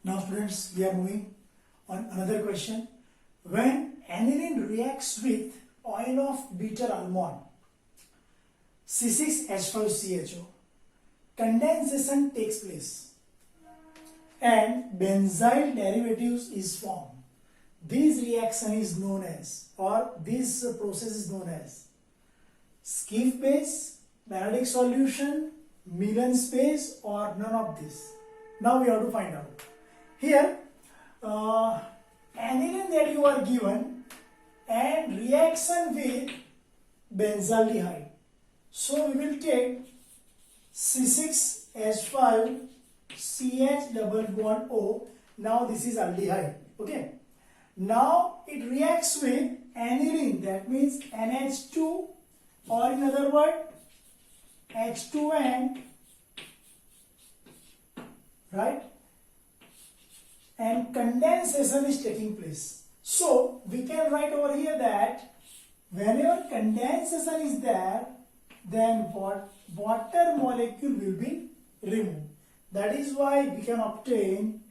Now students, we are moving on another question. When aniline reacts with oil of bitter almond, C6H5CHO, condensation takes place and benzyl derivatives is formed. This reaction is known as, or this process is known as, Schiff base, Benedict solution, Milan's base, or none of this. Now we have to find out. Here, aniline that you are given and reaction with benzaldehyde. So we will take C6H5CH double bond O. Now this is aldehyde. Okay. Now it reacts with aniline, that means NH2, or in other word H2N, right? And condensation is taking place. So we can write over here that whenever condensation is there, then water molecule will be removed. That is why we can obtain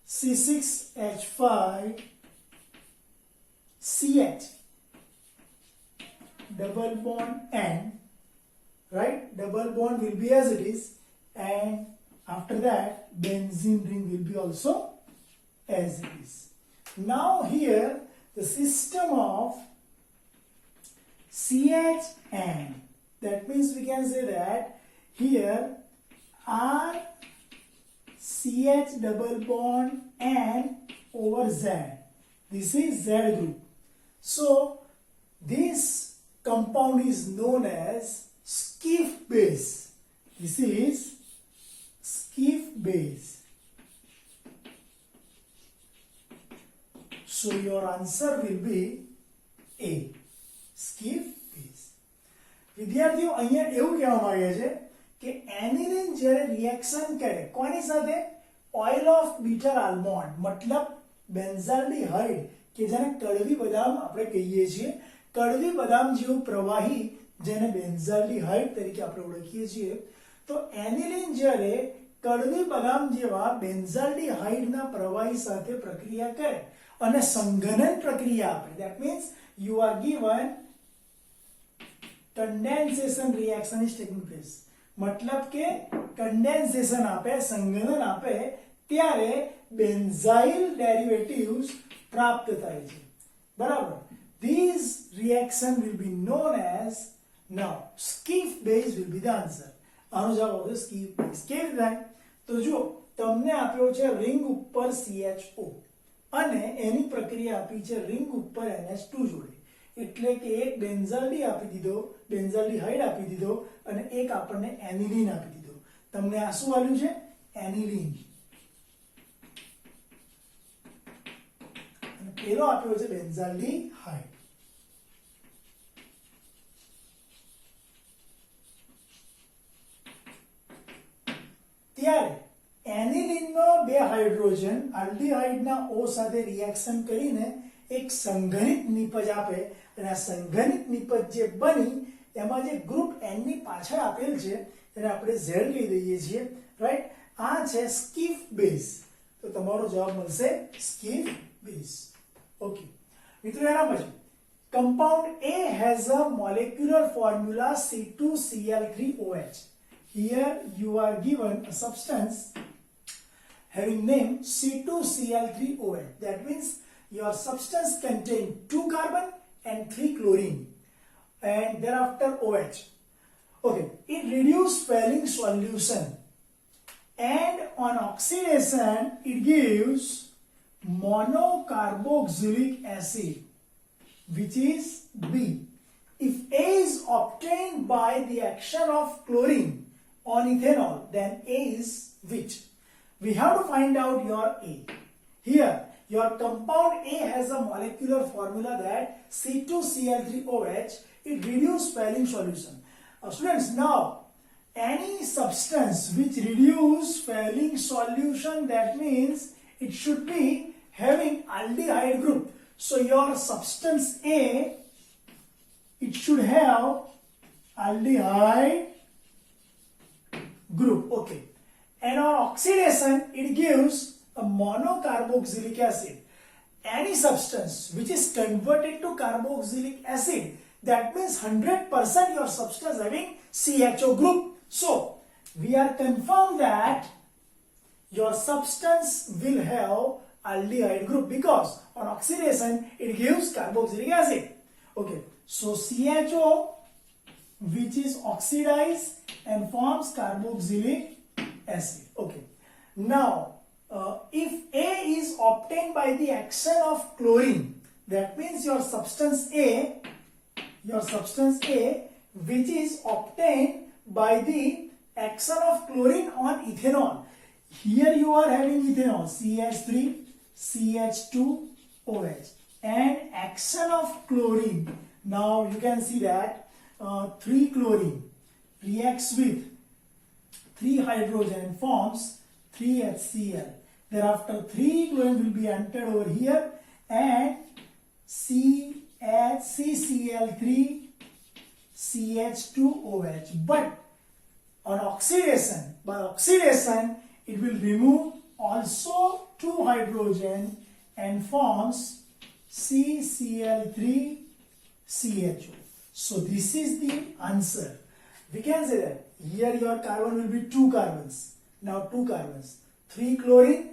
C6H5CH double bond N, right? Double bond will be as it is, and after that benzene ring will be also as it is. Now here the system of CHN, that means we can say that here R CH double bond N over Z. This is Z group. So this compound is known as Schiff base. This is Schiff base. So your answer will be A, Schiff base. વિદ્યાર્થીઓ અહીંયા એવું કહેવા માંગે છે કે aniline જ્યારે reaction કરે કોની સાથે, ઓઇલ ઓફ બીટર આલ્મોન્ડ, મતલબ બેન્ઝાલ્ડીહાઇડ, કે જેને કડવી બદામ આપણે કહીએ છીએ, કડવી બદામ જેવું પ્રવાહી જેને બેન્ઝાલ્ડીહાઇડ તરીકે આપણે ઓળખીએ છીએ. તો એનિલિન જ્યારે કડવી બદામ જેવા બેન્ઝાલ્ડીહાઇડના પ્રવાહી સાથે પ્રક્રિયા કરે અને સંઘનન પ્રક્રિયા આપે, that means you are given condensation reaction is taking place. मतलब के condensation आपे, संघनन आपे, त्यारे benzyl derivatives प्राप्त થાય છે. બરાબર? These reaction will be known as, now Schiff base will be the answer. આનો જવાબ આવશે Schiff base. કેવી રીતે? તો જો તમને આપ્યો છે રિંગ ઉપર CHO અને એની પ્રક્રિયા આપી છે રિંગ ઉપર NH2 જોડે, એટલે કે એક બેન્ઝાલ્ડી આપી દીધો, બેન્ઝાલ્ડીહાઇડ આપી દીધો અને એક આપણને એનિલિન આપી દીધો. તમને આ શું આવ્યું છે? એનિલિન. અને પેલો આપ્યો છે બેન્ઝાલ્ડીહાઇડ. ત્યારે એનિલિનનો બે હાઇડ્રોજન આલ્ડીહાઇડના O સાથે રિએક્શન કરીને એક સંઘનિત નિપજ આપે, અને આ સંઘનિત નિપજ જે બની એમાં જે ગ્રુપ N ની પાછળ આપેલ છે એને આપણે Z કહી દઈએ છીએ, રાઈટ? આ છે સ્કિફ બેઝ. તો તમારો જવાબ મળશે સ્કિફ બેઝ. ઓકે મિત્રો, એના પછી compound A has a molecular formula C2Cl3OH. Here you are given a substance having name C2Cl3OH. That means your substance contains 2 carbon and 3 chlorine and thereafter OH. Okay, it reduces Fehling solution and on oxidation it gives monocarboxylic acid, which is B. If A is obtained by the action of chlorine on ethanol, then A is which? We have to find out your A. Here your compound A has a molecular formula that C2Cl3OH. It reduces Fehling solution. Students, now any substance which reduces Fehling solution, that means it should be having aldehyde group. So your substance A, it should have aldehyde group. Okay. And on oxidation, it gives a monocarboxylic acid. Any substance which is converted to carboxylic acid, that means 100% your substance having CHO group. So, we are confirmed that your substance will have aldehyde group because on oxidation it gives carboxylic acid. Okay, so CHO which is oxidized and forms carboxylic acid. Okay, now if A is obtained by the action of chlorine, that means your substance A which is obtained by the action of chlorine on ethanol. Here you are having ethanol, CH3, CH2, OH, and action of chlorine. Now you can see that 3 chlorine reacts with 3 hydrogen and forms 3 HCl. Thereafter 3 chlorine will be entered over here and CCl3 CH2OH. But on oxidation, by oxidation, it will remove also 2 hydrogen and forms CCl3 CHO. So this is the answer. We can say that here your carbon will be 2 carbons. Now 2 carbons. 3 chlorine,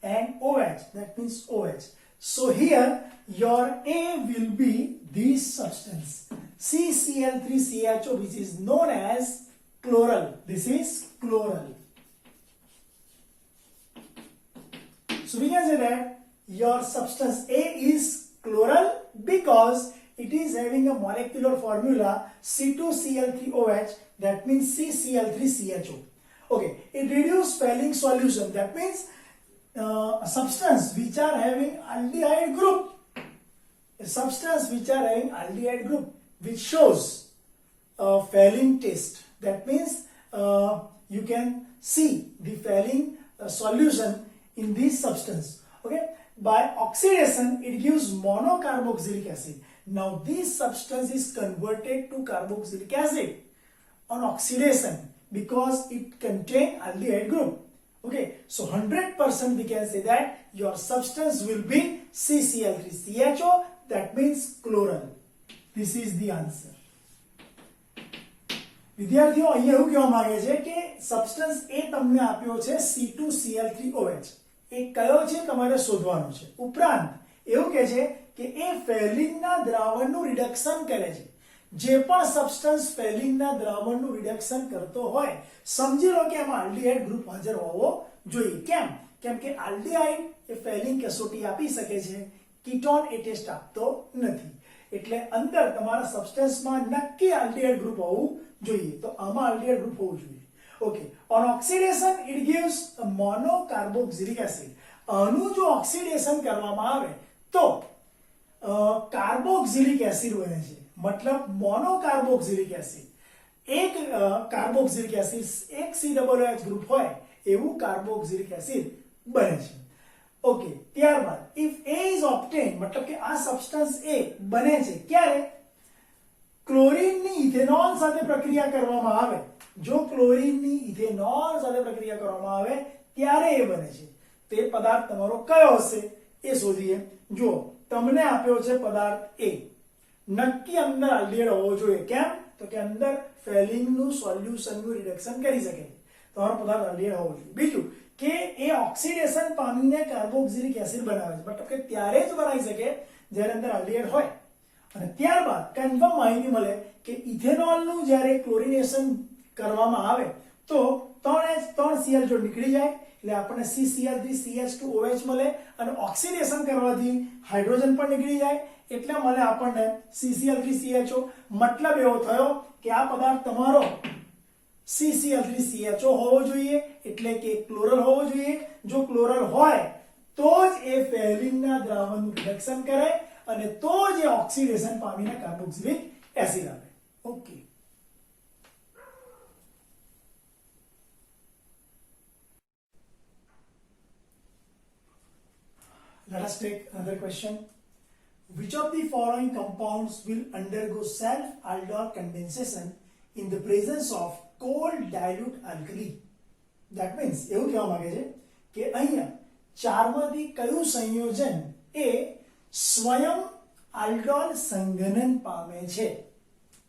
and OH. That means OH. So here your A will be this substance CCl3CHO, which is known as chloral. This is chloral. So we can say that your substance A is chloral because it is having a molecular formula C2Cl3OH, that means CCl3CHO. Okay, it reduces Fehling solution, that means a substance which are having aldehyde group, which shows a Fehling test. That means you can see the Fehling solution in this substance. Okay, by oxidation it gives monocarboxylic acid. Now this substance is converted to carboxylic acid on oxidation because it contains aldehyde group. Okay, so 100% we can say that your substance will be CCl3CHO, that means chloral. This is the answer. વિદ્યાર્થીઓ અહીંયા એવું કહેવા માંગે છે કે substance A તમને આપ્યો છે C2Cl3OH. એ કયો છે તમારે શોધવાનો છે. ઉપરાંત એવું કહે છે કે એ ફેલિંગના દ્રાવણનું રિડક્શન કરે છે. જે પણ સબસ્ટન્સ ફેલિંગના દ્રાવણનું રિડક્શન કરતો હોય, સમજી લો કે એમાં આલ્ડીહાઇડ ગ્રુપ હાજર હોવો જોઈએ. કેમ કે આલ્ડીહાઇડ એ ફેલિંગ કસોટી આપી શકે છે, કીટોન એ ટેસ્ટ આપતો નથી. એટલે અંદર તમારા સબસ્ટન્સમાં નક્કી આલ્ડીહાઇડ ગ્રુપ હોવું જોઈએ. તો આમાં આલ્ડીહાઇડ ગ્રુપ હોવું જોઈએ. Okay, on oxidation it gives a monocarboxylic acid. આનું જો ઓક્સિડેશન કરવામાં આવે તો કાર્બોક્સિલિક એસિડ બને છે. मतलब मोनोकार्बोक्सिलिक एसिड. एक कार्बोक्सिलिक एसिड एक COOH ग्रुप होय એવું कार्बोक्सिलिक एसिड बने છે. ओके, ત્યારબાદ if A is obtained, मतलब કે આ સબસ્ટન્સ A બને છે ક્યારે? ક્લોરીન ની ઇથેનોલ સાથે પ્રક્રિયા કરવામાં આવે. જો ક્લોરીન ની ઇથેનોલ સાથે પ્રક્રિયા કરવામાં આવે ત્યારે એ બને છે. તે પદાર્થ તમારો કયો હશે એ શોધીએ. જો તમને આપ્યો છે પદાર્થ A, નક્કી અંદર આલ્ડીહાઇડ હોવો જોઈએ. કેમ? તો કે અંદર ફેલિંગનું સોલ્યુશનનું રિડક્શન કરી શકે. તમારો પદાર્થ આલ્ડીહાઇડ હોવો જોઈએ. બીજું કે એ ઓક્સિડેશન પામીને કાર્બોક્સિલિક એસિડ બનાવે છે, મતલબ કે ત્યારે જ બનાવી શકે જ્યારે અંદર આલ્ડીહાઇડ હોય. અને ત્યારબાદ કન્ફર્મ માહિતી મળે કે ઇથેનોલનું જ્યારે ક્લોરિનેશન કરવામાં આવે તો 3Cl જો નીકળી જાય એટલે આપણને CCl3CH2OH મળે અને ઓક્સિડેશન કરવાથી હાઇડ્રોજન પણ નીકળી જાય એટલે મળે આપણને CCl3CHO. मतलब એવો થયો કે આ પદાર્થ તમારો CCl3CHO હોવો જોઈએ, એટલે કે ક્લોરલ હોવો જોઈએ. જો ક્લોરલ હોય તો જ એ ફેલિંગના દ્રાવણનું રિડક્શન કરે અને તો જ એ ઓક્સિડેશન પામીને કાર્બોક્સિલિક એસિડ આપે. Okay, let us take another question. Which of the following compounds will undergo self-aldol condensation in the presence of cold dilute alkali. That means એવું કહેવા માંગે છે કે અહીંયા ચારમાંથી કયું સંયોજન એ સ્વયં આલ્ડોલ સંઘનન પામે છે.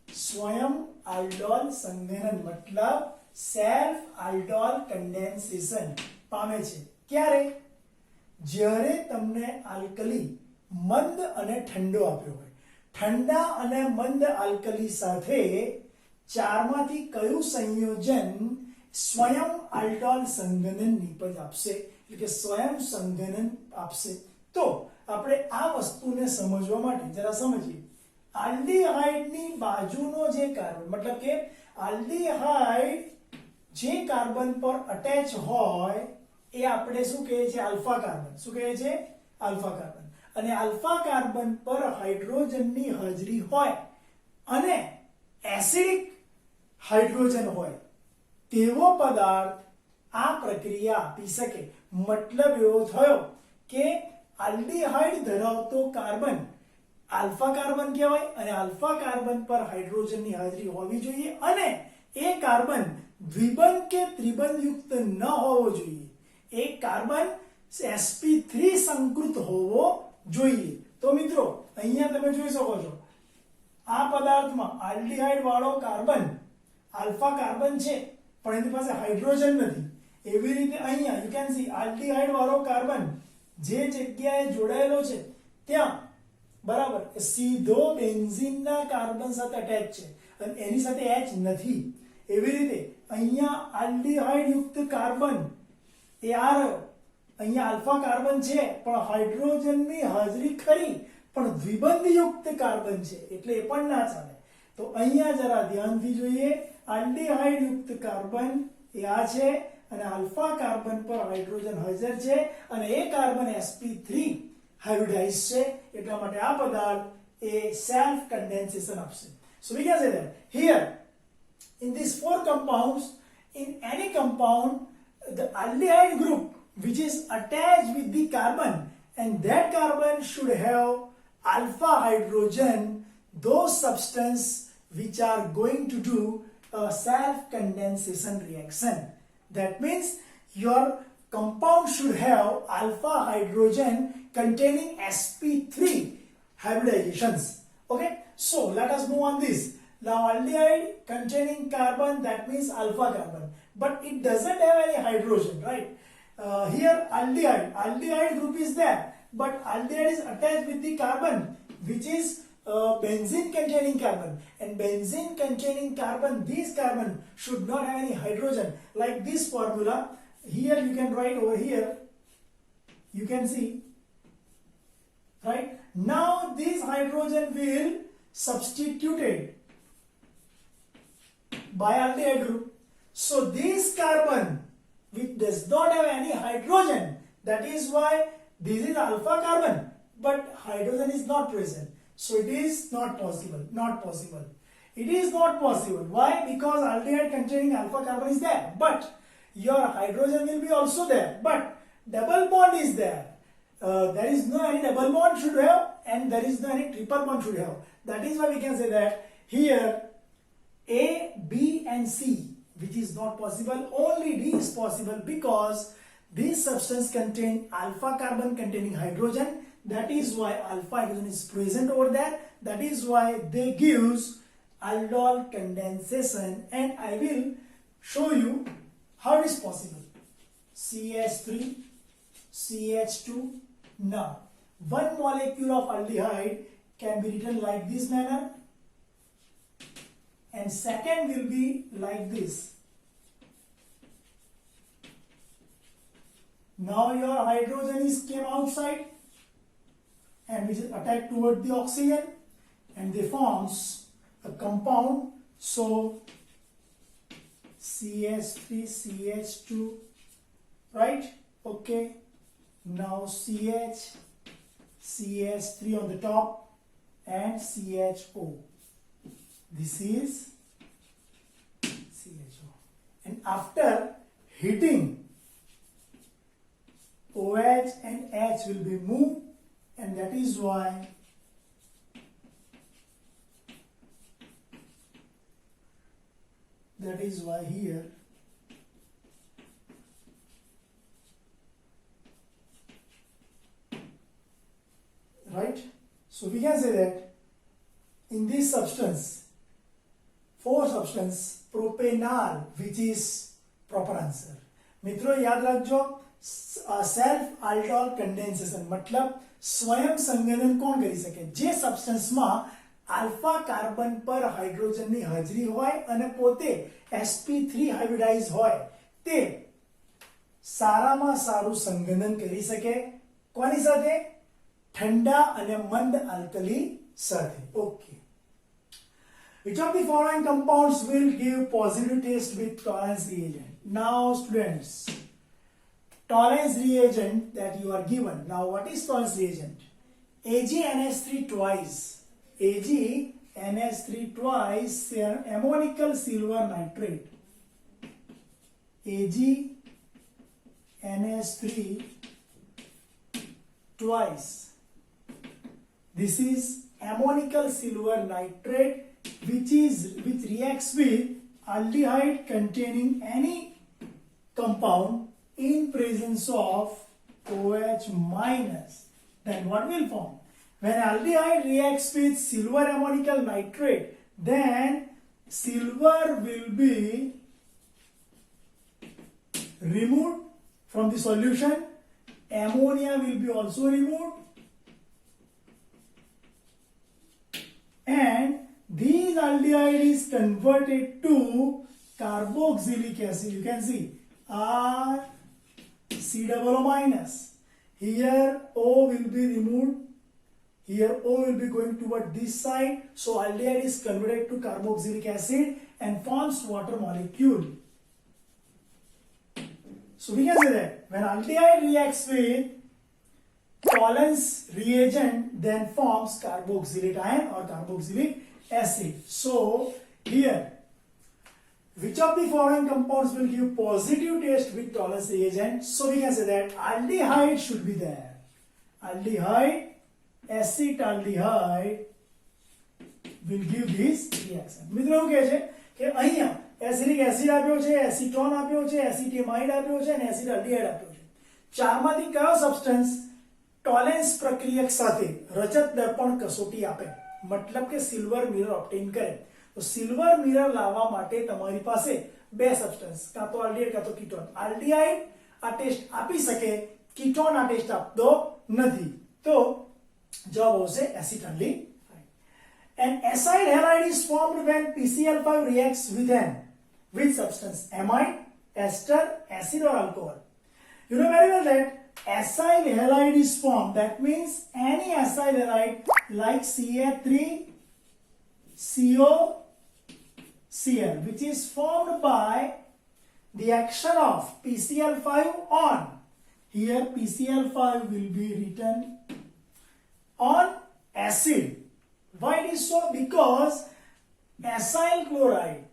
स्वयं aldol संघनन मतलब सेल्फ aldol कंडेंसेशन पामे छे. क्यारे? જ્યારે તમને આલ્કલી મંદ અને ઠંડો આપ્યો હોય, ઠંડા અને મંદ આલ્કલી સાથે ચારમાંથી કયું સંયોજન સ્વયં આલ્ડોલ સંઘનન નિપજ આપશે, એટલે કે સ્વયં સંઘનન આપશે. તો આપણે આ વસ્તુને સમજવા માટે જરા સમજીએ. આલ્ડીહાઇડ ની બાજુનો જે કાર્બન, मतलब કે આલ્ડીહાઇડ જે કાર્બન પર અટેચ હોય એ આપણે શું કહીએ છીએ? Alpha carbon. શું કહીએ છીએ? Alpha carbon. અને આલ્ફા કાર્બન પર હાઇડ્રોજનની હાજરી હોય અને એસિડિક હાઇડ્રોજન હોય તેવો પદાર્થ આ પ્રક્રિયા આપી શકે. મતલબ એવો થયો કે આલ્ડીહાઇડ ધરાવતો કાર્બન આલ્ફા કાર્બન કહેવાય અને આલ્ફા કાર્બન પર હાઇડ્રોજનની હાજરી હોવી જોઈએ અને એ કાર્બન દ્વિબંધ કે ત્રિબંધ યુક્ત ન હોવો જોઈએ. એ કાર્બન sp3 સંકૃત હોવો જોઈએ. તો મિત્રો અહીંયા તમે જોઈ શકો છો આ પદાર્થમાં આલ્ડીહાઇડ વાળો કાર્બન આલ્ફા કાર્બન છે પણ એની પાસે હાઇડ્રોજન નથી. એવી રીતે અહીંયા યુ કેન સી આલ્ડીહાઇડ વાળો કાર્બન જે જગ્યાએ જોડાયેલો છે ત્યાં બરાબર સીધો બેન્ઝીનના કાર્બન સાથે અટેચ છે અને એની સાથે H નથી. એવી રીતે અહીંયા આલ્ડીહાઇડ યુક્ત કાર્બન એ આ રહ્યો, અહીંયા આલ્ફા કાર્બન છે પણ હાઇડ્રોજનની હાજરી ખરી પણ દ્વિબંધ યુક્ત કાર્બન છે એટલે એ પણ ના ચાલે. તો અહીંયા જરા ધ્યાનથી જોઈએ. આલ્ડીહાઇડ યુક્ત કાર્બન એ આ છે અને આલ્ફા કાર્બન પર હાઇડ્રોજન હાજર છે અને એ કાર્બન sp3 hybridized છે એટલા માટે આ પદાર્થ એ self condensation આપશે. So we can say that here in these four compounds, in any compound, the aldehyde group which is attached with the carbon and that carbon should have alpha hydrogen, those substances which are going to do a self condensation reaction. That means your compound should have alpha hydrogen containing sp3 hybridizations. Okay, so let us move on this. Now aldehyde containing carbon, that means alpha carbon, but it doesn't have any hydrogen, right? Here aldehyde group is there, but aldehyde is attached with the carbon which is benzene containing carbon, and benzene containing carbon, this carbon should not have any hydrogen. Like this formula here you can write over here, you can see, right? Now this hydrogen will substituted by aldehyde group. So this carbon which does not have any hydrogen, that is why this is alpha carbon but hydrogen is not present. So it is not possible. It is not possible. Why? Because aldehyde containing alpha carbon is there, but your hydrogen will be also there, but double bond is there. There is no any double bond should have and there is no any triple bond should have. That is why we can say that here A, B and C, which is not possible, only D is possible because this substance contain alpha carbon containing hydrogen. That is why alpha hydrogen is present over there. That is why they gives aldol condensation, and I will show you how it is possible. CH3, CH2. Now, one molecule of aldehyde can be written like this manner, and second will be like this. Now your hydrogen is came outside and which is attacked toward the oxygen and they forms a compound. So CH3, CH2, right? Okay. Now CH, CH3 on the top and CHO. This is CHO. And after heating, OH and H will be moved, and that is why That is why here right. So we can say that in this substance, four substance, propanol, which is proper answer. મિત્રો યાદ રાખજો, self alcohol condensation मतलब स्वयं संघनन કોણ કરી શકે? જે સબસ્ટન્સમાં આલ્ફા કાર્બન પર હાઇડ્રોજનની હાજરી હોય અને પોતે sp3 હાઇબ્રિડાઇઝ હોય તે સારામાં સારું સંઘનન કરી શકે કોની સાથે? ठंडा અને મંદ આલ્કલી સાથે. Okay. Which of the following compounds will give positive taste with tolerance reagent? Now students, tolerance reagent that you are given. Now what is tolerance reagent? AgNH3 twice. AgNH3 twice ammonical silver nitrate. AgNH3 twice. This is ammonical silver nitrate which reacts with aldehyde containing any compound in presence of OH minus. Then what will form? When aldehyde reacts with silver ammonical nitrate, then silver will be removed from the solution, ammonia will be also removed, and these aldehyde is converted to carboxylic acid. You can see RCOO minus. Here O will be removed. Here O will be going toward this side. So aldehyde is converted to carboxylic acid and forms water molecule. So we can say that when aldehyde reacts with tolerance reagent, then forms carboxylate ion or carboxylic acid. So here, which of the following compounds will give positive taste with tolerance reagent? So we can say that aldehyde should be there. Aldehyde, acetaldehyde will give this reaction. મિત્રો એવું કહે છે કે અહીંયા acidic acid આપ્યો છે, acetone આપ્યો છે, એસિટેમાઇડ આપ્યો છે અને એસિટાલ્ડીહાઇડ આપ્યો છે. ચારમાંથી કયો સબસ્ટન્સ ટોલેન્સ પ્રક્રિયક સાથે રજત દર્પણ કસોટી આપે? मतलब કે સિલ્વર મિરર ઓબ્ટેન કરે. તો સિલ્વર મિરર લાવવા માટે તમારી પાસે બે સબસ્ટન્સ, કાં તો આલ્ડીહાઇડ કાં તો કીટોન. આલ્ડીહાઇડ આ ટેસ્ટ આપી શકે, કીટોન આ ટેસ્ટ આપતો નથી. તો જવાબ આવશે એસિટાલ્ડીહાઇડ. And acyl halide is formed when PCl5 reacts with which substance? Amide, ester, acid or alcohol? You know very well that acyl halide is formed. That means any acyl halide like CA3COCl which is formed by the action of PCl5 on. Here PCl5 will be written on acid. Why it is so? Because acyl chloride,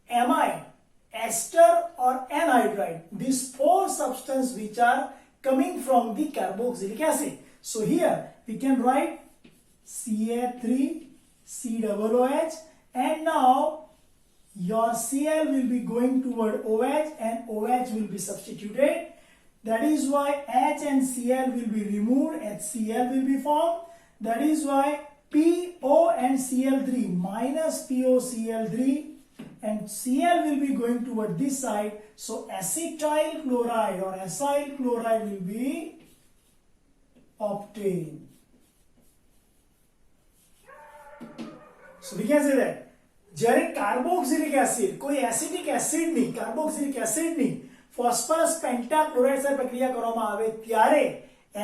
amide, ester or anhydride, these four substances which are coming from the carboxylic acid. So here we can write Ca3COOH, and now your Cl will be going toward OH and OH will be substituted. That is why H and Cl will be removed, HCl will be formed. That is why PO and Cl3 minus POCl3 and Cl will be going toward this side. So acetyl chloride or acyl chloride will be obtained. So we can say that જ્યારે carboxylic acid કોઈ acidic acid ની carboxylic acid ની phosphorus પેન્ટાક્લોરાઇડ સાથે પ્રક્રિયા કરવામાં આવે ત્યારે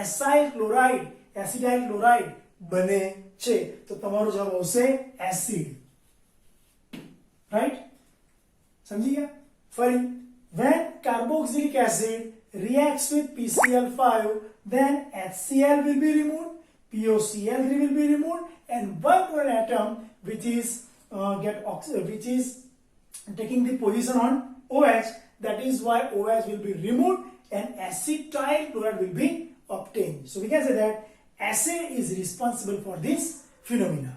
acyl chloride acetyl chloride બને છે. તો તમારો જવાબ આવશે એસિડ. રાઈટ? સમજી ગયા? ફરી, when carboxylic acid reacts with PCl5, then HCl will be removed, POCl3 will be removed, and one atom which is taking the position on OH. That is why OH will be removed and acetyl chloride will be obtained. So we can say that acid is responsible for this phenomena.